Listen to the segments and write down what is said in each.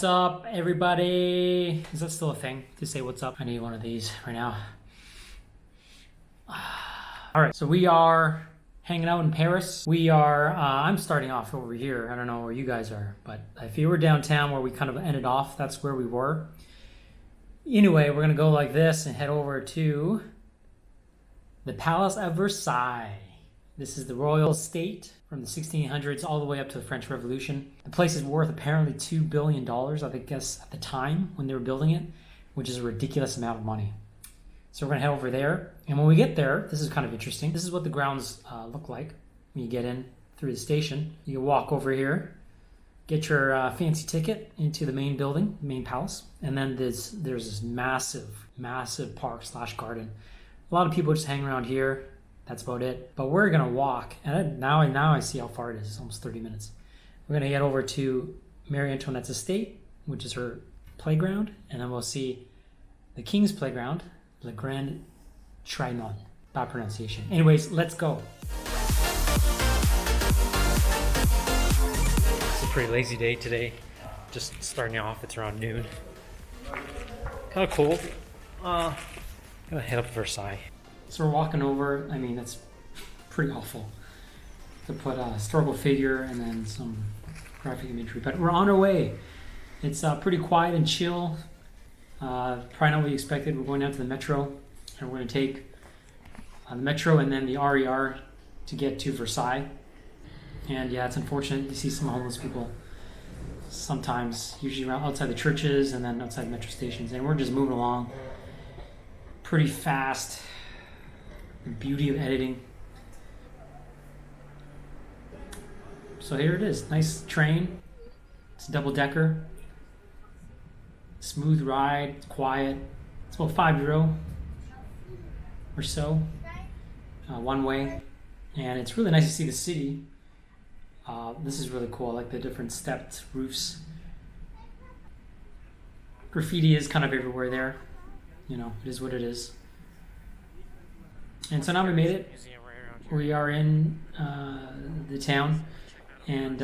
up, everybody? Is that still a thing to say what's up? I need one of these right now. All right, so we are hanging out in Paris. We are, I'm starting off over here. I don't know where you guys are, but if you were downtown where we kind of ended off, that's where we were. Anyway, we're gonna go like this and head over to the Palace of Versailles. This is the royal estate from the 1600s all the way up to the French Revolution. The place is worth apparently $2 billion, I guess, at the time when they were building it, which is a ridiculous amount of money. So we're gonna head over there. And when we get there, this is kind of interesting. This is what the grounds look like when you get in through the station. You can walk over here, get your fancy ticket into the main building, the main palace. And then there's this massive park / garden. A lot of people just hang around here. That's about it. But we're gonna walk, and now I see how far it is. It's almost 30 minutes. We're gonna get over to Marie Antoinette's estate, which is her playground, and then we'll see the King's playground, Le Grand Trianon. Bad pronunciation. Anyways, let's go. It's a pretty lazy day today. Just starting off, it's around noon. Kind of cold. Gonna head up to Versailles. So we're walking over. I mean, that's pretty awful to put a historical figure and then some graphic imagery, but we're on our way. It's pretty quiet and chill. Probably not what you expected. We're going down to the metro, and we're going to take the metro and then the RER to get to Versailles. And yeah, it's unfortunate. You see some homeless people sometimes, usually around outside the churches and then outside metro stations, and we're just moving along pretty fast. The beauty of editing. So here it is. Nice train. It's a double-decker. Smooth ride. It's quiet. It's about €5 or so, one way, and it's really nice to see the city. This is really cool. I like the different stepped roofs. Graffiti is kind of everywhere there. You know, it is what it is. And so now we made it. We are in the town, and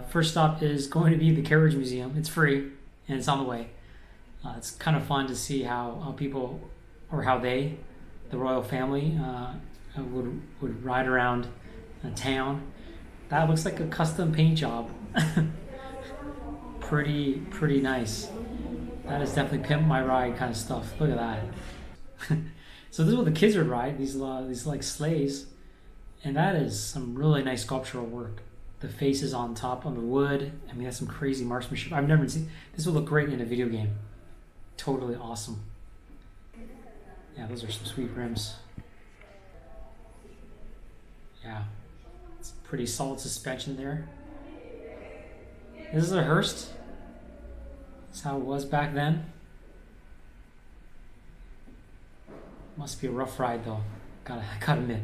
first stop is going to be the Carriage Museum. It's free, and it's on the way. It's kind of fun to see how people, or how they, the royal family, would ride around a town. That looks like a custom paint job. Pretty nice. That is definitely pimp my ride kind of stuff. Look at that. So this is what the kids would ride, these like sleighs, and that is some really nice sculptural work. The faces on top on the wood. I mean, that's some crazy marksmanship. I've never seen. This would look great in a video game. Totally awesome. Yeah, those are some sweet rims. Yeah, it's pretty solid suspension there. This is a Hearst. That's how it was back then. Must be a rough ride though, gotta admit.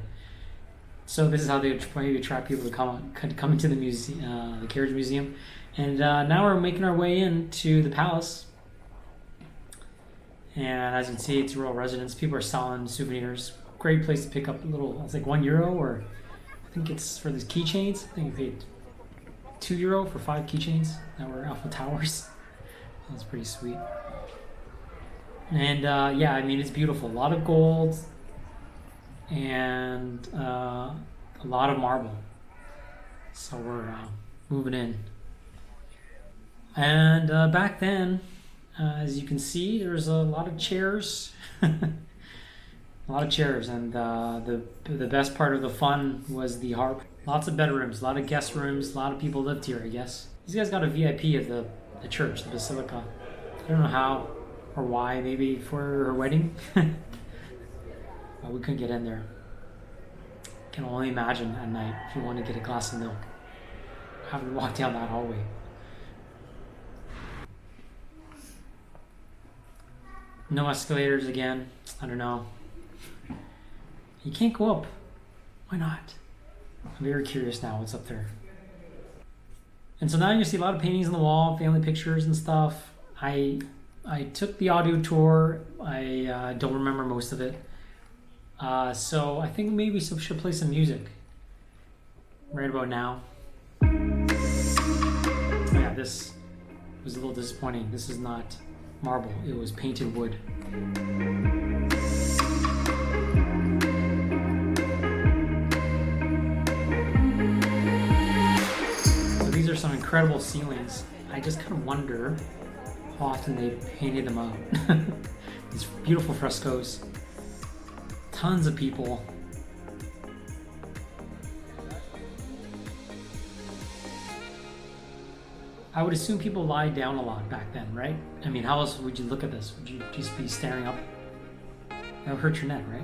So this is how they maybe attract people to come into the museum, the Carriage Museum. And now we're making our way into the palace. And as you can see, it's a royal residence. People are selling souvenirs. Great place to pick up a little, it's like €1, or I think it's for these keychains. I think I paid €2 for 5 keychains that were Eiffel Towers. That's pretty sweet. And yeah, I mean, it's beautiful. A lot of gold and a lot of marble. So we're moving in. And back then, as you can see, there's a lot of chairs. A lot of chairs, and the best part of the fun was the harp. Lots of bedrooms, a lot of guest rooms, a lot of people lived here, I guess. These guys got a VIP of the church, the basilica. I don't know how or why, maybe for her wedding. But we couldn't get in there. Can only imagine at night if you want to get a glass of milk, having to walk down that hallway. No escalators again. I don't know. You can't go up. Why not? I'm very curious now what's up there. And so now you see a lot of paintings on the wall, family pictures and stuff. I took the audio tour. I don't remember most of it. So I think maybe we should play some music right about now. Yeah, this was a little disappointing. This is not marble, it was painted wood. So these are some incredible ceilings. I just kind of wonder how often they painted them out. These beautiful frescoes, tons of people. I would assume people lie down a lot back then, right? I mean, how else would you look at this? Would you just be staring up? That would hurt your neck, right?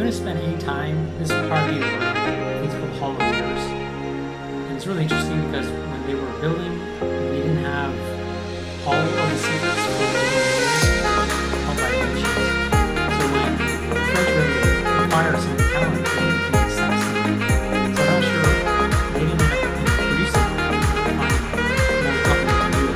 Spend any time, this would probably be it's called Hollow Mirrors. And it's really interesting because when they were building, they didn't have all of the secrets for held by the nations. So when the French were able to acquire some talent, they didn't be assassinated. So I'm not sure they didn't end up producing another company to do it.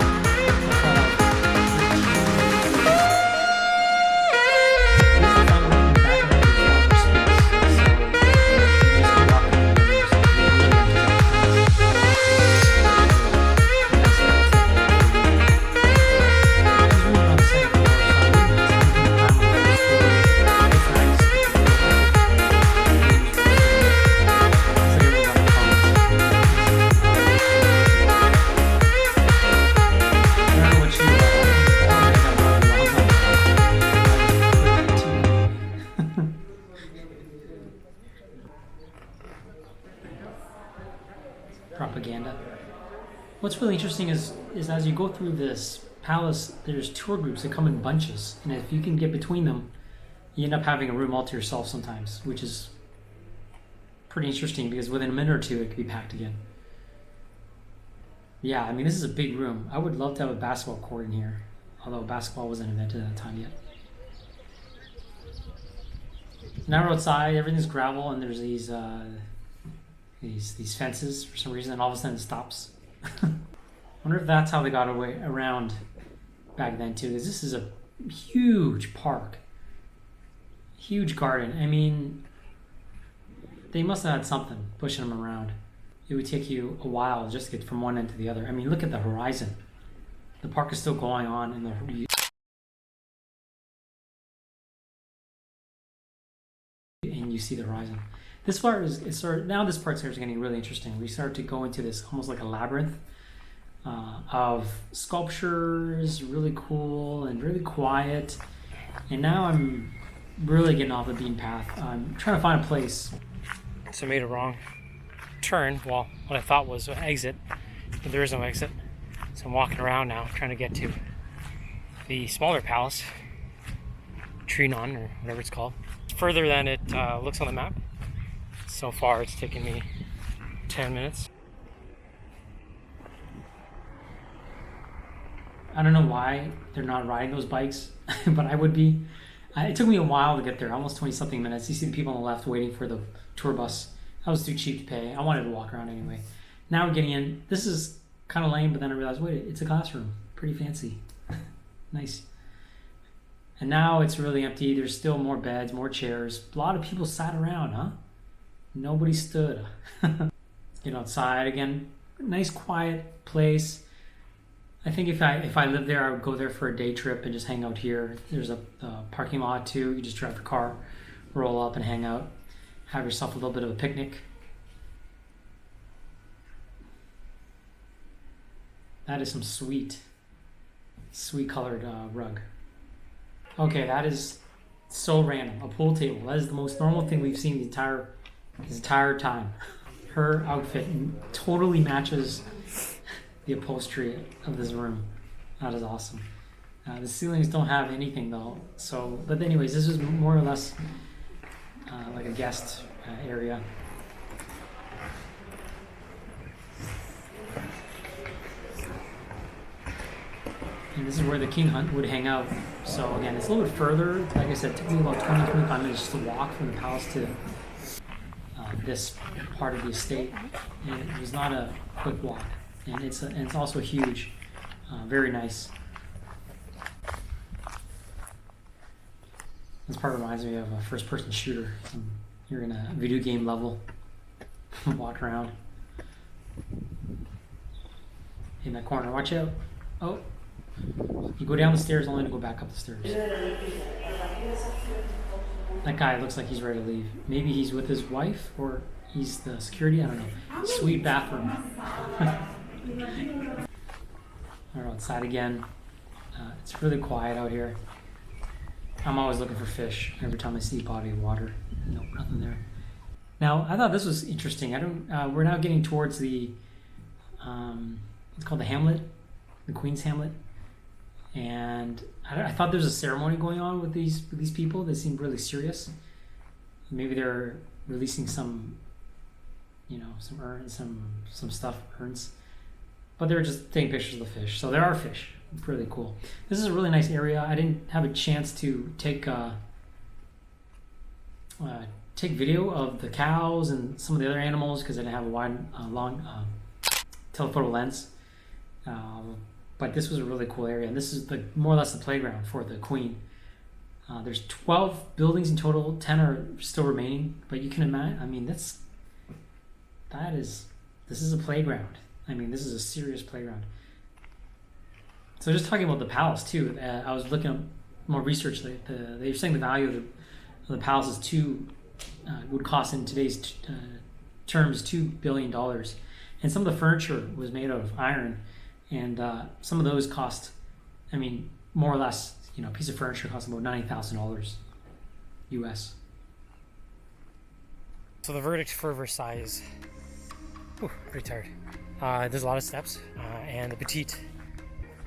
Propaganda. What's really interesting is as you go through this palace, there's tour groups that come in bunches, and if you can get between them, you end up having a room all to yourself sometimes, which is pretty interesting because within a minute or two it could be packed again. Yeah, I mean, this is a big room. I would love to have a basketball court in here, although basketball wasn't invented at that time yet. Now we're outside, everything's gravel, and there's these fences for some reason, and all of a sudden it stops. Wonder if that's how they got away around back then too, because this is a huge park, huge garden. I mean, they must have had something pushing them around. It would take you a while just to get from one end to the other. I mean, look at the horizon. The park is still going on, and you see the horizon. This part is now this part starts getting really interesting. We start to go into this almost like a labyrinth of sculptures, really cool and really quiet. And now I'm really getting off the beaten path. I'm trying to find a place. So I made a wrong turn. Well, what I thought was an exit, but there is no exit. So I'm walking around now, trying to get to the smaller palace, Trianon or whatever it's called. It's further than it looks on the map. So far, it's taken me 10 minutes. I don't know why they're not riding those bikes, but I would be. It took me a while to get there, almost 20 something minutes. You see the people on the left waiting for the tour bus. That was too cheap to pay. I wanted to walk around anyway. Now we're getting in. This is kind of lame, but then I realized, wait, it's a classroom. Pretty fancy. Nice. And now it's really empty. There's still more beds, more chairs. A lot of people sat around, huh? Nobody stood. Let's get outside again. Nice quiet place. I think if I lived there, I would go there for a day trip and just hang out here. There's a parking lot too. You just drive your car, roll up and hang out. Have yourself a little bit of a picnic. That is some sweet colored rug. Okay, that is so random. A pool table. That is the most normal thing we've seen this entire time. Her outfit totally matches the upholstery of this room. That is awesome. The ceilings don't have anything though. So, but anyways, this is more or less like a guest area. And this is where the king would hang out. So again, it's a little bit further. Like I said, it took me about 20-25 minutes just to walk from the palace to this part of the estate. And it was not a quick walk. And it's also huge. Very nice. This part reminds me of a first-person shooter. You're in a video game level. Walk around. In that corner. Watch out. Oh. You go down the stairs only to go back up the stairs. That guy looks like he's ready to leave. Maybe he's with his wife or he's the security. I don't know. Sweet bathroom. We're outside again. It's really quiet out here. I'm always looking for fish every time I see a body of water. Nope, nothing there. Now, I thought this was interesting. We're now getting towards the, it's called the Hamlet, the Queen's Hamlet. And I thought there was a ceremony going on with these people. They seemed really serious. Maybe they're releasing some urns, some stuff, urns. But they were just taking pictures of the fish. So there are fish. Really cool. This is a really nice area. I didn't have a chance to take video of the cows and some of the other animals because I didn't have a long telephoto lens. But this was a really cool area, and this is more or less the playground for the Queen. There's 12 buildings in total. 10 are still remaining, but you can imagine. I mean, this is a playground. I mean, this is a serious playground. So just talking about the palace too, I was looking at more research. They're saying the value of the palace would cost in today's terms $2 billion, and some of the furniture was made of iron, and some of those cost, I mean, more or less, a piece of furniture costs about $90,000 US. So the verdict for Versailles is, pretty tired. There's a lot of steps, and the Petite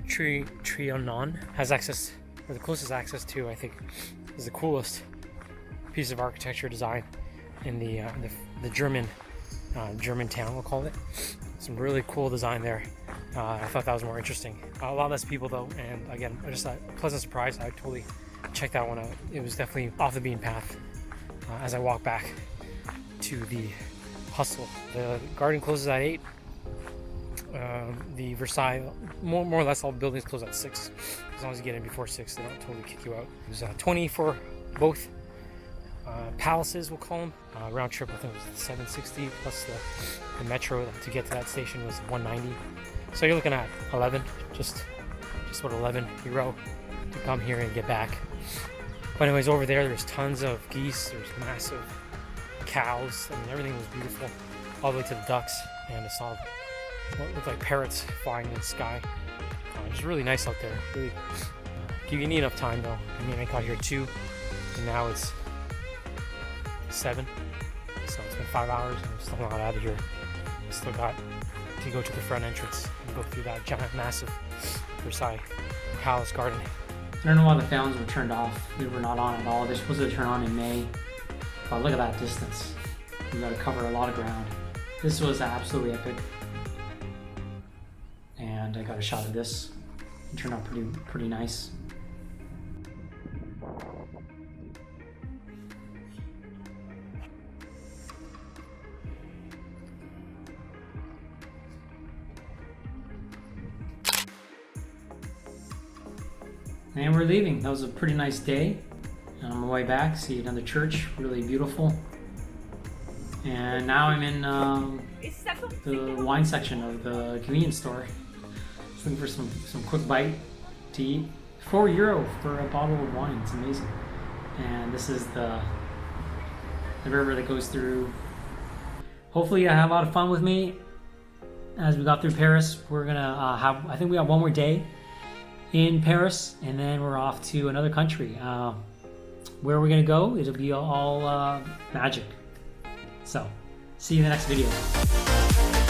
Trianon has access, or the closest access to, I think, is the coolest piece of architecture design in the German town, we'll call it. Some really cool design there. I thought that was more interesting. A lot less people though, and again, just a pleasant surprise. I totally checked that one out. It was definitely off the beaten path as I walk back to the hustle. The garden closes at 8. The Versailles, more or less all the buildings close at 6. As long as you get in before 6, they don't totally kick you out. It was 20 for both palaces, we'll call them. Round trip, I think it was $760 plus the metro to get to that station was $190. So you're looking at 11, just about 11 euro to come here and get back. But anyways, over there's tons of geese. There's massive cows. I mean, everything was beautiful, all the way to the ducks, and I saw what looked like parrots flying in the sky. It's really nice out there. Really, you need enough time though. I mean, I got here at 2, and now it's 7. So it's been 5 hours, and I'm still not out of here. Still got to go to the front entrance and go through that giant, massive Versailles Palace garden. I don't know why the fountains were turned off. They were not on at all. They're supposed to turn on in May. But look at that distance. You got to cover a lot of ground. This was absolutely epic. And I got a shot of this It turned out pretty nice. And we're leaving. That was a pretty nice day. And on my way back, see another church, really beautiful. And now I'm in the wine section of the convenience store. Just looking for some quick bite to eat. €4 for a bottle of wine. It's amazing. And this is the river that goes through. Hopefully you have a lot of fun with me as we got through Paris. We're gonna I think we have one more day in Paris, and then we're off to another country. Where we're gonna go, it'll be all magic. So, see you in the next video.